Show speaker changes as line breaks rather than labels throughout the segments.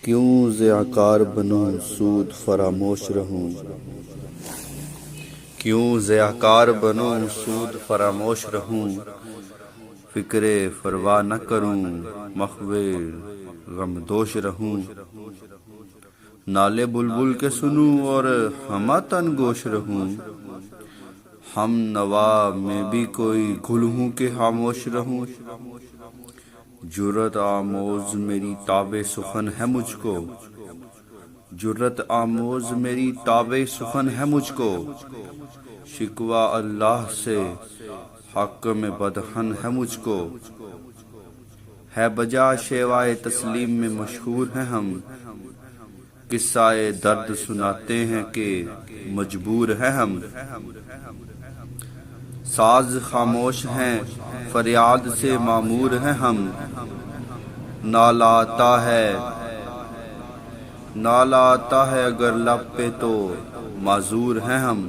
کیوں ضیاءکار بنوں سود فراموش رہوں، کیوں ضیاءکار بنوں سود فراموش رہوں، فکر پرواہ نہ کروں محو غمدوش رہوں، نالے بلبل کے سنوں اور ہمہ تن گوش رہوں، ہم نوا میں بھی کوئی گل ہوں کہ خاموش رہوں، جرأت آموز میری تاب سخن ہے مجھ کو، جرأت آموز میری تاب سخن ہے مجھ کو، شکوہ اللہ سے حق میں بدہن ہے مجھ کو، ہے بجا شیوائے تسلیم میں مشہور ہیں ہم، قصہ درد سناتے ہیں کہ مجبور ہیں ہم، ساز خاموش ہیں فریاد سے معمور ہیں ہم، نالہ آتا ہے اگر لب پہ تو معذور ہیں ہم،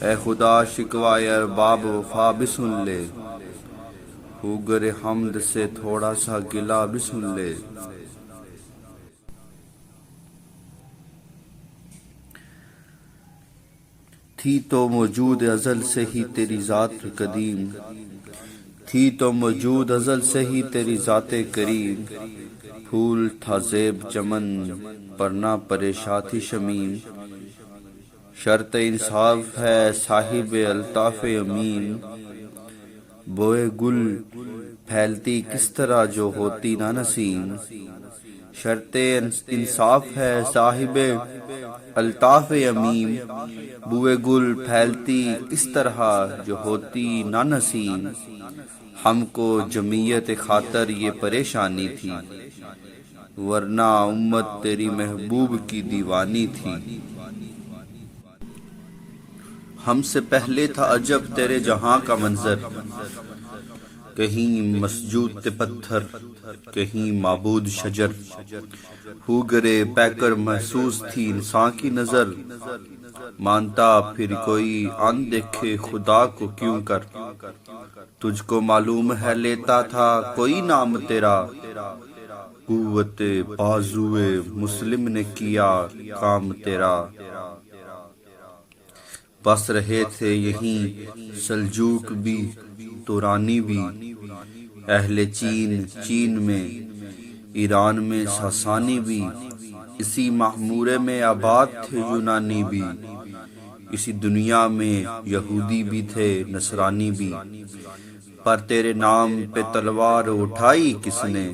اے خدا شکوہ ارباب وفا بھی سن لے، ہوگر حمد سے تھوڑا سا گلہ بھی سن لے، تھی تو موجود ازل سے ہی تیری ذات قدیم، تھی تو موجود ازل سے ہی تیری ذات کریم، پھول تھا زیب چمن پر نہ پریشاں تھی شمیم، شرط انصاف ہے صاحب الطاف امین، بوئے گل پھیلتی کس طرح جو ہوتی نہ نسیم، شرط انصاف ہے صاحب الطاف امین، بوئے گل پھیلتی کس طرح جو ہوتی نہ نسیم، ہم کو جمعیت خاطر یہ پریشانی تھی، ورنہ امت تیری محبوب کی دیوانی تھی، ہم سے پہلے تھا عجب تیرے جہاں کا منظر، کہیں مسجود تھے پتھر کہیں معبود شجر، ہوگرے پیکر محسوس تھی انسان کی نظر، مانتا پھر کوئی آن دیکھے خدا کو کیوں کر، تجھ کو معلوم ہے لیتا تھا کوئی نام تیرا، قوت بازوئے مسلم نے کیا کام تیرا، بس رہے تھے یہیں سلجوق بھی تورانی بھی، اہل چین میں ایران میں ساسانی بھی، اسی معمورے میں آباد تھے یونانی بھی، اسی دنیا میں یہودی بھی تھے نصرانی بھی، پر تیرے نام پہ تلوار اٹھائی کس نے،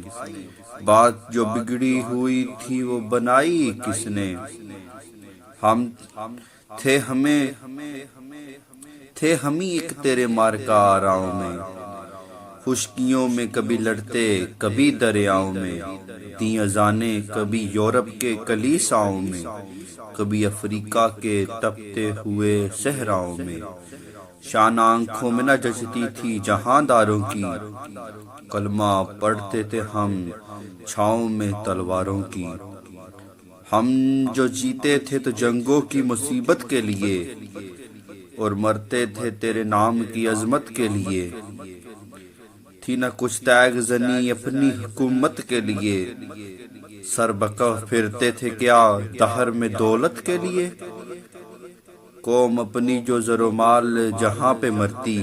بات جو بگڑی ہوئی تھی وہ بنائی کس نے، ہم تھے ہمیں ایک تیرے مارکا آراؤں میں، خشکیوں میں کبھی لڑتے کبھی دریاؤں میں، دیں اذانیں کبھی یورپ کے کلیساؤں میں، کبھی افریقہ کے تپتے ہوئے صحراؤں میں، شان آنکھوں میں نہ جچتی تھی جہانداروں کی، کلمہ پڑھتے تھے ہم چھاؤں میں تلواروں کی، ہم جو جیتے تھے تو جنگوں کی مصیبت کے لیے، اور مرتے تھے تیرے نام کی عظمت کے لیے، تھی نہ کچھ تیغ زنی اپنی حکومت کے لیے، سر بکف پھرتے تھے کیا دہر میں دولت کے لیے، قوم اپنی جو زر و مال جہاں پہ مرتی،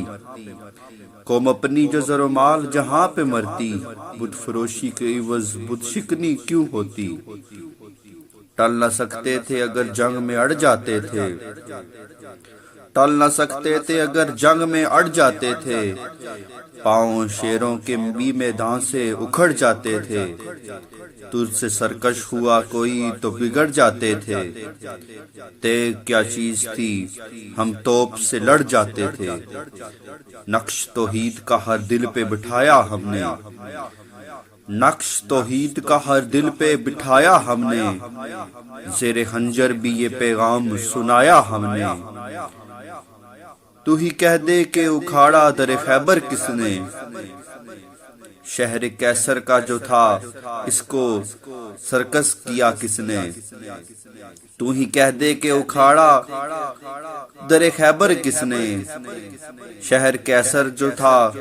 قوم اپنی جو زر و مال جہاں پہ مرتی، بت فروشی کے عوض بت شکنی کیوں ہوتی، ٹل نہ سکتے تھے اگر جنگ میں اڑ جاتے تھے، ٹل نہ سکتے تھے اگر جنگ میں اڑ جاتے تھے، پاؤں شیروں کے بھی میدان سے اکھڑ جاتے تھے، تجھ سے سرکش ہوا کوئی تو بگڑ جاتے تھے، تیغ کیا چیز تھی ہم توپ سے لڑ جاتے تھے، نقش توحید کا ہر دل پہ بٹھایا ہم نے، نقش توحید کا ہر دل پہ بٹھایا ہم نے، زیر خنجر بھی یہ پیغام سنایا ہم نے، تو ہی کہہ دے کہ اکھاڑا در خیبر کس نے، شہر کیسر کا جو تھا اس کو سرکس کیا کس نے، تو ہی کہہ دے کہ اکھاڑا در خیبر کس نے، شہر کیسر جو تھا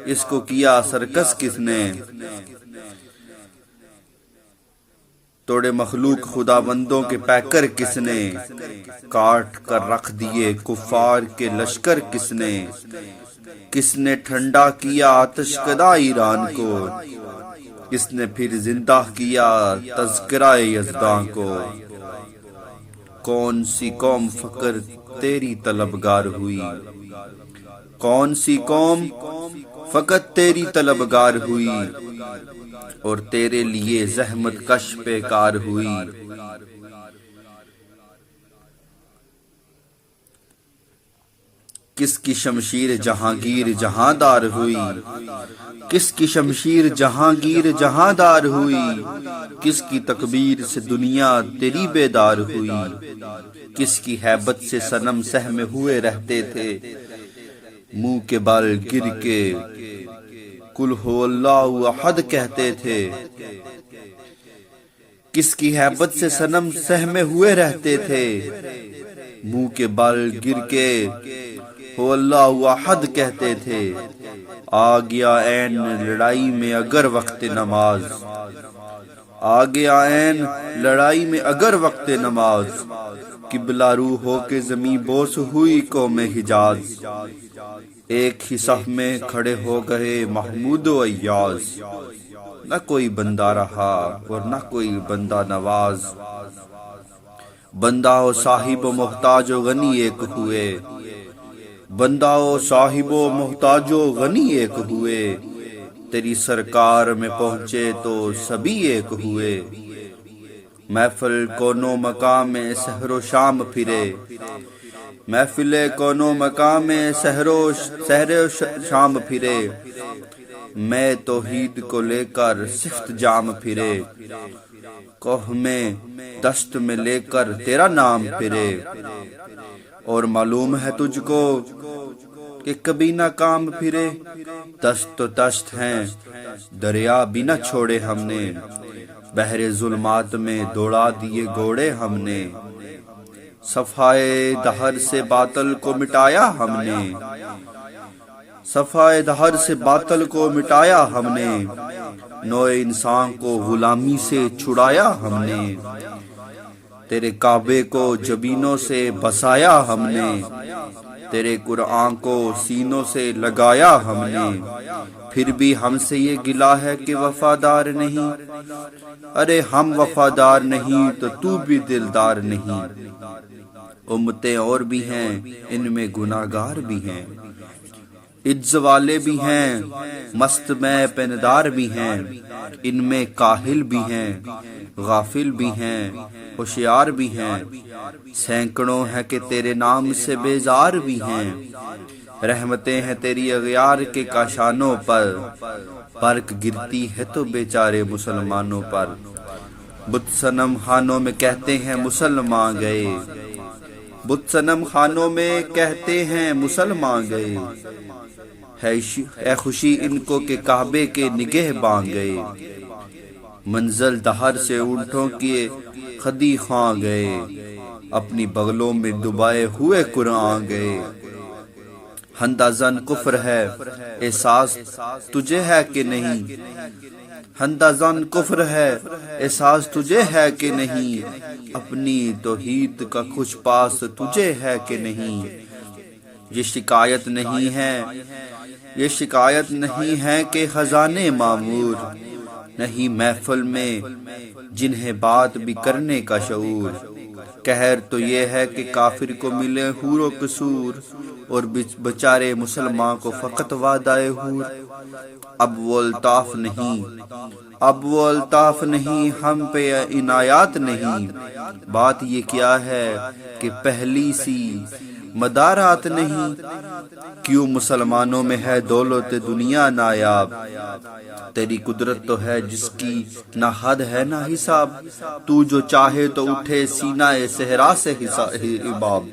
اس کو کیا سرکس کس نے، توڑے مخلوق خدا بندوں کے پیکر کس نے، کاٹ کر رکھ دیے کفار کے لشکر کس نے ٹھنڈا کیا آتش کدہ ایران کو، کس نے پھر زندہ کیا تذکرہ یزداں کو۔ کون سی قوم فقر تیری طلبگار ہوئی، کون سی قوم فقط تیری طلبگار ہوئی، اور تیرے لیے زحمت کش پیکار ہوئی۔ کس کی شمشیر جہانگیر جہاندار ہوئی، کس کی شمشیر جہانگیر جہاندار ہوئی، کس کی تکبیر سے دنیا تیری بیدار ہوئی، کس کی ہیبت سے صنم سہمے ہوئے رہتے تھے، منہ کے بال گر کے قل ہو اللہ احد کہتے تھے، کس کی ہیبت سے صنم سہمے ہوئے رہتے تھے، منہ کے بال گر کے ہو اللہ احد کہتے تھے۔ آ گیا عین لڑائی میں اگر وقت نماز، آ گیا عین لڑائی میں اگر وقت نماز، قبلہ رو ہو کے زمیں بوس ہوئی قوم حجاز، ایک ہی صف میں کھڑے ہو گئے محمود و ایاز، نہ کوئی بندہ رہا اور نہ کوئی بندہ نواز، بندہ و صاحب و محتاج و غنی ایک ہوئے، بندہ و صاحب و محتاج و غنی ایک ہوئے، تیری سرکار میں پہنچے تو سبھی ایک ہوئے، محفل کونوں مقام میں سحر و شام پھرے، محفل کونوں مقام میں سحر و شام پھرے، میں توحید کو لے کر صفت جام پھرے، کوہ میں دشت میں لے کر تیرا نام پھرے، اور معلوم ہے تجھ کو کہ کبھی نہ کام پھرے، دشت تو دشت ہیں دریا بھی نہ چھوڑے ہم نے، بحر ظلمات میں دوڑا دیے گھوڑے ہم نے، صفائے دہر سے باطل کو مٹایا ہم نے، صفائے دہر سے باطل کو مٹایا ہم نے، نوع انسان کو غلامی سے چھڑایا ہم نے، تیرے کعبے کو جبینوں سے بسایا ہم نے، تیرے قرآن کو سینوں سے لگایا ہم نے، پھر بھی ہم سے یہ گلہ ہے کہ وفادار نہیں، ارے ہم وفادار نہیں تو تو بھی دلدار نہیں، امتیں اور بھی ہیں ان میں گناہگار بھی ہیں، عجز والے بھی ہیں مست میں پندار بھی ہیں، ان میں کاہل بھی ہیں غافل بھی ہیں ہوشیار بھی ہیں، سینکڑوں ہیں کہ تیرے نام سے بیزار بھی ہیں، رحمتیں ہیں تیری اغیار کے کاشانوں پر، برق گرتی ہے تو بیچارے مسلمانوں پر، بت صنم خانوں میں کہتے ہیں مسلمان گئے، بت صنم خانوں میں کہتے ہیں مسلمان گئے، ہے خوشی ان کو کہ کعبے کے نگہباں گئے، منزل دہر سے اونٹوں کے خدی خواں گئے، اپنی بغلوں میں دبائے ہوئے قرآن گئے، ہندہ زن کفر ہے احساس تجھے ہے کہ نہیں، ہندہ زن کفر ہے احساس تجھے ہے کہ نہیں، اپنی توحید کا کچھ پاس تجھے ہے کہ نہیں، یہ شکایت نہیں ہے، یہ شکایت نہیں ہے کہ خزانے معمور، نہیں محفل میں جنہیں بات بھی کرنے کا شعور، قہر تو یہ ہے کہ کافر کو ملے حور و قصور، اور بیچارے مسلمان کو فقط وعدہ حور، اب وہ الطاف نہیں، اب وہ الطاف نہیں، ہم پہ عنایات نہیں، بات یہ کیا ہے کہ پہلی سی مدارات نہیں، کیوں مسلمانوں میں ہے دولت دنیا نایاب، تیری قدرت تو ہے جس کی نہ حد ہے نہ حساب، تو جو چاہے تو اٹھے سینہ صحرا سے حباب،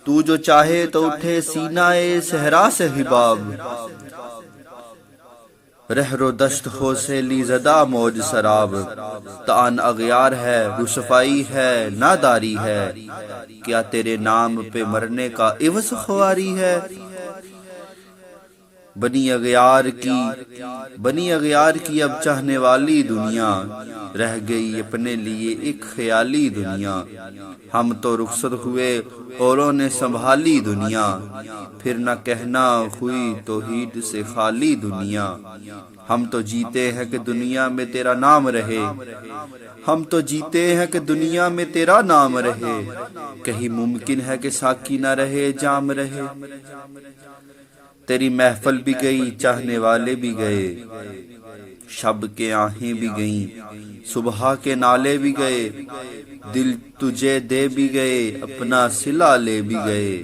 تو جو چاہے تو اٹھے سینہ صحرا سے حباب، رہر و دشت ہو سیلی زدہ موج سراب، تان اغیار ہے رسوائی ہے ناداری ہے، کیا تیرے نام پہ مرنے کا عوض خواری ہے، بنی اغیار کی اب چاہنے والی دنیا، رہ گئی اپنے لیے ایک خیالی دنیا۔ ہم تو رخصت ہوئے اوروں نے سنبھالی دنیا، پھر نہ کہنا ہوئی توحید سے خالی دنیا۔ ہم تو جیتے ہیں کہ دنیا میں تیرا نام رہے، ہم تو جیتے ہیں کہ دنیا میں تیرا نام رہے، کہیں ممکن ہے کہ ساقی نہ رہے جام رہے۔ تیری محفل بھی گئی، چاہنے والے بھی گئے، شب کے آہیں بھی گئیں، صبح کے نالے بھی گئے، دل تجھے دے بھی گئے، اپنا صلہ لے بھی گئے،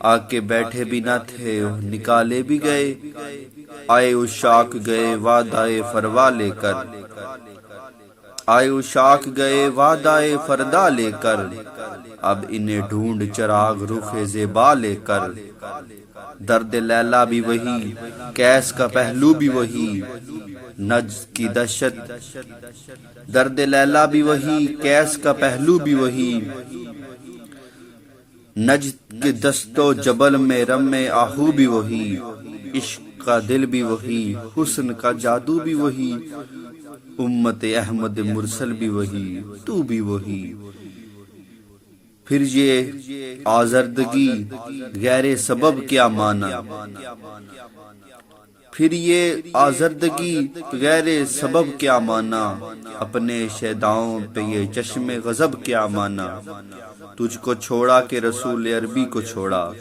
آ کے بیٹھے بھی نہ تھے نکالے بھی گئے، آئے عشاق گئے وعدہ فروا لے کر، آئے عشاق گئے وعدہ فردا لے کر، اب انہیں ڈھونڈ چراغ رخ زیبا لے کر۔ درد لیلا بھی وہی، کیس کا پہلو بھی وہی، نجد کی دہشت، درد لیلا بھی وہی، کیس کا پہلو بھی وہی، نجد کے دست و جبل میں رم آہو بھی وہی، عشق کا دل بھی وہی، حسن کا جادو بھی وہی، امت احمد مرسل بھی وہی، تو بھی وہی۔ پھر یہ آزردگی غیر سبب کیا مانا، پھر یہ آزردگی غیر سبب کیا مانا، اپنے شیداؤں پہ یہ چشم غضب کیا مانا، تجھ کو چھوڑا کہ رسول عربی کو چھوڑا،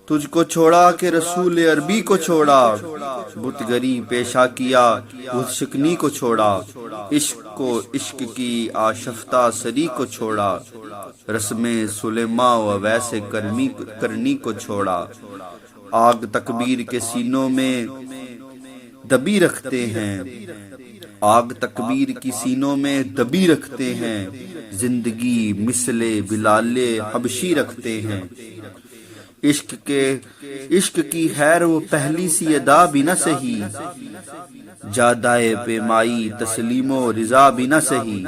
تجھ کو چھوڑا کہ رسول عربی کو چھوڑا، بتگری پیشہ کیا بت شکنی کو چھوڑا، عشق کو عشق کی آشفتہ سری کو چھوڑا، رسم سلیماں و ویسے کرنی کو چھوڑا، آگ تکبیر کے سینوں میں دبی رکھتے ہیں، آگ تکبیر کی سینوں میں دبی رکھتے ہیں، زندگی مثل بلال حبشی رکھتے ہیں، عشق کی خیر وہ پہلی سی ادا بھی نہ سہی، جادائے پیمائی تسلیم و رضا بھی نہ سہی،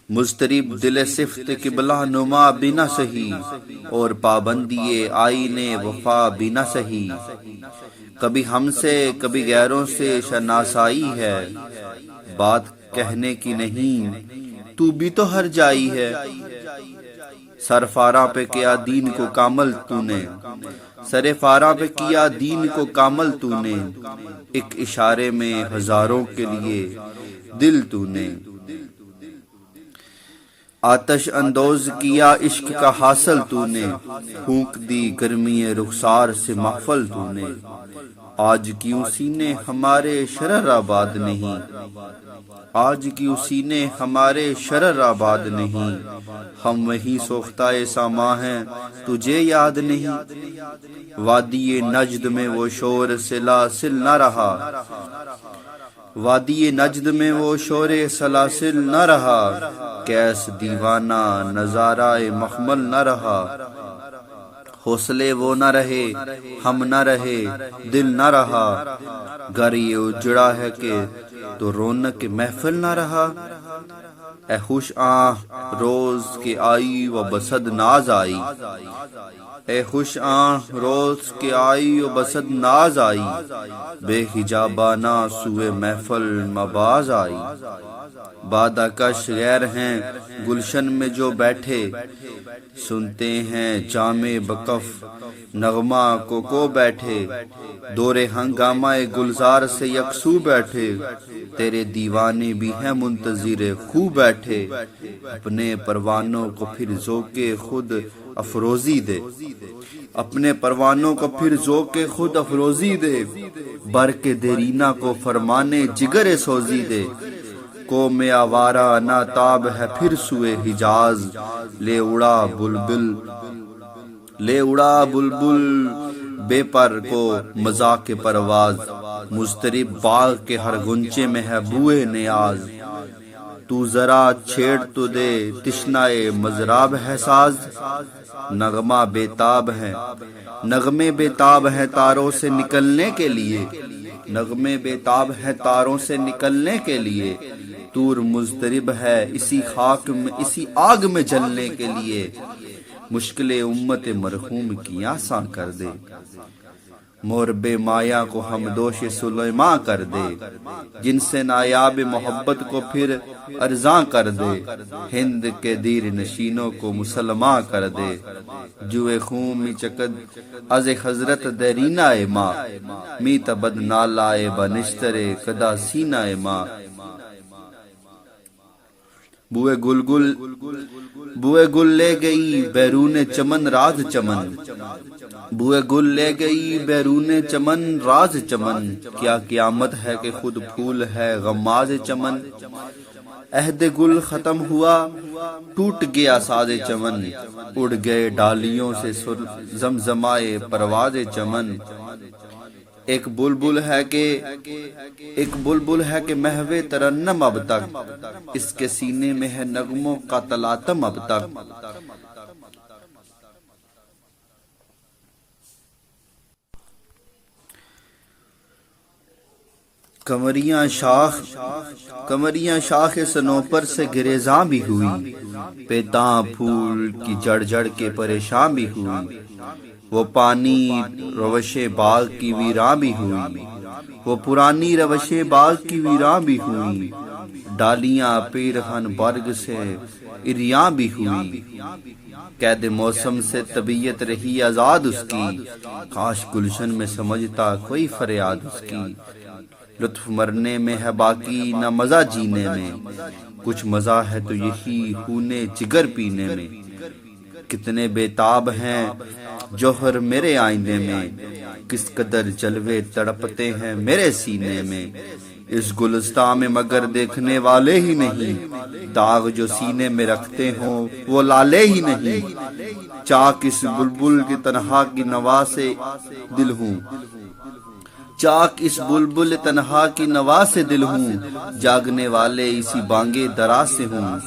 مضطرب دل صفت قبلہ نما بھی نہ سہی، اور پابندی آئین وفا بھی نہ سہی، کبھی ہم سے کبھی غیروں سے شناسائی ہے، بات کہنے کی نہیں تو بھی تو ہر جائی ہے، سر فارا پہ کیا دین کو کامل تو نے، سر فارا پہ کیا دین کو کامل تو نے، ایک اشارے میں ہزاروں کے لیے دل تو نے، آتش اندوز کیا عشق کا حاصل تو نے، پھونک دی گرمی رخسار سے محفل تو نے، آج کیوں سینے ہمارے شرر آباد نہیں، آج کیوں سینے ہمارے شرر آباد نہیں، ہم وہی سوختہ ساما ہیں تجھے یاد نہیں، وادی نجد میں وہ شور سلاسل نہ رہا، وادی نجد میں وہ شور سلاسل نہ رہا، کیس دیوانہ نظارہ مخمل نہ رہا، حوصلے وہ نہ رہے ہم نہ رہے دل نہ رہا، گر یہ اجڑا ہے کہ تو رونق محفل نہ رہا، اے خوش آہ روز کے آئی و بسد ناز آئی، اے خوش آہ روز کے آئی و بسد ناز آئی، بے حجابانہ سوئے محفل مباز آئی، بادہ کش غیر ہیں گلشن میں جو بیٹھے، سنتے ہیں جام بکف نغمہ کو بیٹھے، دور ہنگامہ گلزار سے یکسو بیٹھے، تیرے دیوانے بھی ہیں منتظر خو بیٹھے، اپنے پروانوں کو پھر ذوق خود افروزی دے، اپنے پروانوں کو پھر ذوق خود افروزی دے، برق دیرینہ کو فرمانے جگر سوزی دے، قوم آوارہ ناتاب ہے پھر سوئے حجاز، لے اڑا بلبل لے اڑا بلبل بے پر کو مذاق پرواز، مضطرب باغ کے ہر گنچے میں ہے بوئے نیاز، تو ذرا چھیڑ تو دے تشنائے مضراب ہے ساز، نغمہ بیتاب ہے نغمے بیتاب ہے تاروں سے نکلنے کے لیے، نغمے بیتاب ہے تاروں سے نکلنے کے لیے، طور مضطرب ہے اسی خاک میں اسی آگ میں جلنے کے لیے، مشکل امت مرحوم کی آساں کر دے، مورب مایا کو ہمدوش سلیماں کر دے، جن سے نایاب محبت کو پھر ارزاں کر دے، ہند کے دیر نشینوں کو مسلماں کر دے، جوئے خون می چکد از حضرت دیرینہ ماں، می تبد نالائے بنشتر کدا سینہ ماں، بوئے گل لے گئی بیرون چمن راز چمن، بوئے گل لے گئی بیرون چمن راز چمن، کیا قیامت ہے کہ خود پھول ہے غماز چمن، عہد گل ختم ہوا ٹوٹ گیا ساز چمن، اڑ گئے ڈالیوں سے زمزمائے پرواز چمن، ایک بلبل ہے کہ محو ترنم اب تک، اس کے سینے میں ہے نغموں کا تلاطم اب تک، کمریاں شاخ سنوبر سے گریزاں بھی ہوئی، پیتاں پھول کی جڑ جڑ کے پریشان بھی ہوئی، وہ پانی روش باغ کی ویراں بھی ہوئی، وہ پرانی روش باغ کی ویراں بھی ہوئی، ڈالیاں پیرہن برگ سے اریاں بھی ہوئی، قید موسم سے طبیعت رہی آزاد اس کی، کاش گلشن میں سمجھتا کوئی فریاد اس کی، لطف مرنے میں ہے باقی نہ مزہ جینے میں، کچھ مزہ ہے تو یہی خونے جگر پینے میں، کتنے بےتاب ہیں جوہر میرے آئینے میں، کس قدر جلوے تڑپتے ہیں میرے سینے میں، اس گلستان میں مگر دیکھنے والے ہی نہیں، داغ جو سینے میں رکھتے ہوں وہ لالے ہی نہیں، چاک اس بلبل کی تنہا کی نوا سے دل ہوں، چاک اس بلبل تنہا کی نوا سے دل ہوں، جاگنے والے اسی بانگے درا سے ہوں،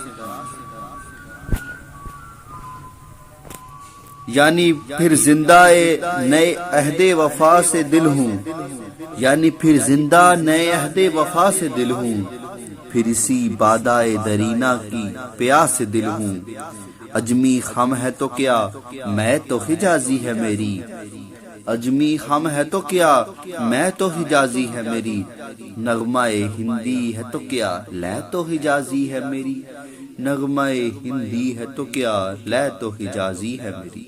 یعنی پھر زندہ نئے عہد وفا سے دل ہوں، یعنی پھر زندہ نئے عہد وفا سے دل ہوں، پھر اسی بادائے درینہ کی پیاس سے دل ہوں، اجمی خم ہے تو کیا میں تو حجازی ہے میری، اجمی خم ہے تو کیا میں تو حجازی ہے میری، نغمہ ہندی ہے تو کیا لے تو حجازی ہے میری، نغمہ ہندی ہے تو کیا لے تو حجازی ہے میری۔